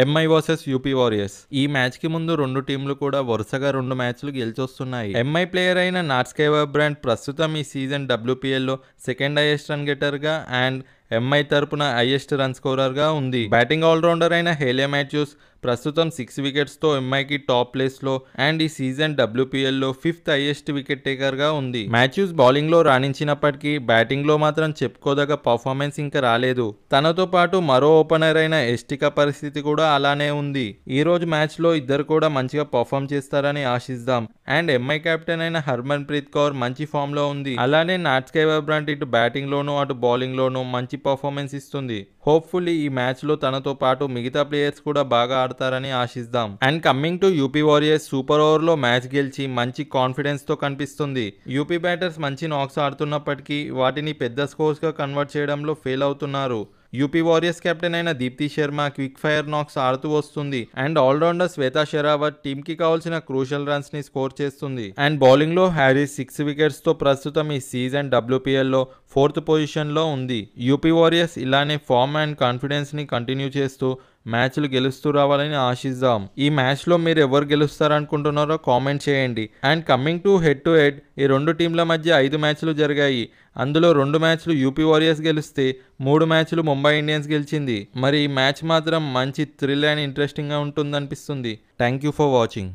MI versus UP warriors. ఈ match కి ముందు రెండు టీంలు కూడా వరుసగా 2 మ్యాచ్లు గెలిచొస్తున్నాయి. ఎంఐ ప్లేయర్ అయిన నాట్స్కేవర్ బ్రాండ్ ప్రస్తుతం ఈ సీజన్ WPL లో సెకండ్ హైయెస్ట్ రన్ గెటర్ గా అండ్ ఎంఐ తరపున హైయెస్ట్ రన్ స్కోరర్ గా ఉంది. బ్యాటింగ్ ఆల్రౌండర్ అయిన హేలియా మాథ్యూస్ ప్రస్తుతం 6 వికెట్స్ తో ఎంఐకి టాప్ ప్లేస్ లో అండ్ ఈ సీజన్ WPL లో 5th హైయెస్ట్ వికెట్ టేకర్ గా ఉంది. మాథ్యూస్ బౌలింగ్ లో రాణించినప్పటికీ బ్యాటింగ్ లో మాత్రం చెప్పుకోదగ్గ పర్ఫార్మెన్స్ ఇంకా రాలేదు. తనతో పాటు మరో ఓపెనర్ అయిన ఎస్టికా పరిస్థితి కూడా అలానే ఉంది. ఈ రోజు మ్యాచ్ లో ఇద్దరు కూడా మంచిగా పర్ఫామ్ చేస్తారని ఆశిద్దాం. అండ్ ఎంఐ కెప్టెన్ అయిన హర్మన్ ప్రీత్ కౌర్ మంచి ఫామ్ లో ఉంది. అలానే నాట్స్కేవర్ బ్రాండ్ ఇటు బ్యాటింగ్ లోను అటు బౌలింగ్ లోను మంచి పర్ఫార్మెన్స్ ఇస్తుంది. హోప్ఫుల్లీ ఈ మ్యాచ్ లో తనతో పాటు మిగతా ప్లేయర్స్ కూడా బాగా ఆడతారని ఆశిద్దాం. And coming to UP warriors, super over లో మ్యాచ్ గెలిచి మంచి కాన్ఫిడెన్స్ తో కనిపిస్తుంది. యూపీ బ్యాటర్స్ మంచి నాక్స్ ఆడుతున్నప్పటికీ వాటిని పెద్ద స్కోర్స్ గా కన్వర్ట్ చేయడంలో ఫెయిల్ అవుతున్నారు. యూపీ వారియర్స్ కెప్టెన్ అయిన Deepti Sharma quick fire knocks ఆడుతూ వస్తుంది. And allrounder Shweta Sehrawat team కి కావాల్సిన క్రూషల్ రన్స్ ని స్కోర్ చేస్తుంది. అండ్ బౌలింగ్ లో హ్యారీస్ 6 వికెట్స్ తో ప్రస్తుతం ఈ సీజన్ WPL లో 4th పొజిషన్ లో ఉంది. యూపీ వారియర్స్ ఇలానే ఫామ్ అండ్ కాన్ఫిడెన్స్ ని కంటిన్యూ చేస్తూ మ్యాచ్లు గెలుస్తూ రావాలని ఆశిద్దాం. ఈ మ్యాచ్ లో మీరు ఎవరు గెలుస్తారనుకుంటున్నారో కామెంట్ చేయండి. And coming to head to head, ఈ రెండు టీంల మధ్య 5 మ్యాచ్లు జరిగాయి. అందులో 2 మ్యాచ్లు యూపీ వారియర్స్ గెలిస్తే 3 మ్యాచ్లు ముంబై ఇండియన్స్ గెలిచింది. మరి ఈ మ్యాచ్ మాత్రం మంచి థ్రిల్ అండ్ ఇంట్రెస్టింగ్ గా ఉంటుందనిపిస్తుంది. Thank you for watching.